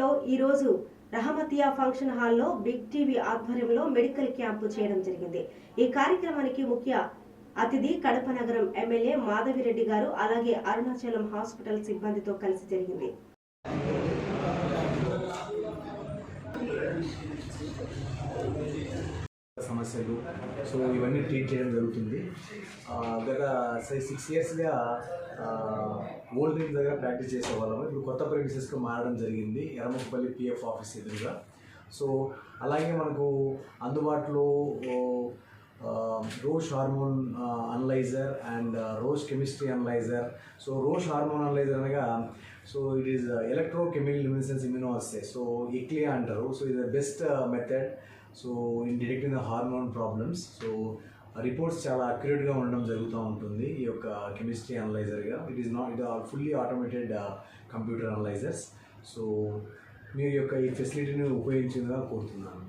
నగరంలో ఈరోజు రహమతియా ఫంక్షన్ హాల్లో బిగ్ టీవీ ఆధ్వర్యంలో మెడికల్ క్యాంపు చేయడం జరిగింది. ఈ కార్యక్రమానికి ముఖ్య అతిథి కడప నగరం ఎమ్మెల్యే మాధవిరెడ్డి గారు అలాగే అరుణాచలం హాస్పిటల్ సిబ్బందితో కలిసి జరిగింది. సమస్యలు సో ఇవన్నీ ట్రీట్ చేయడం జరుగుతుంది. గత 6 ఇయర్స్గా ఓల్డ్ డ్రీమ్ దగ్గర ప్రాక్టీస్ చేసేవాళ్ళము. ఇప్పుడు కొత్త ప్రెమిసెస్కి మారడం జరిగింది, ఎర్రముక్కపల్లి పిఎఫ్ ఆఫీస్ ఎదురుగా. సో అలాగే మనకు అందుబాటులో Roche hormone analyser and Roche chemistry analyser. So Roche hormone analyser అనగా so it is electrochemical immunoassay, so ECLIA అంటారు. సో ఇది best method so in detecting the hormone problems. So reports చాలా అక్యురేట్గా ఉండడం జరుగుతూ ఉంటుంది ఈ యొక్క కెమిస్ట్రీ అనలైజర్గా. It are fully automated computer analysers. So మీరు యొక్క ఈ ఫెసిలిటీని ఉపయోగించేందుగా కోరుతున్నాను.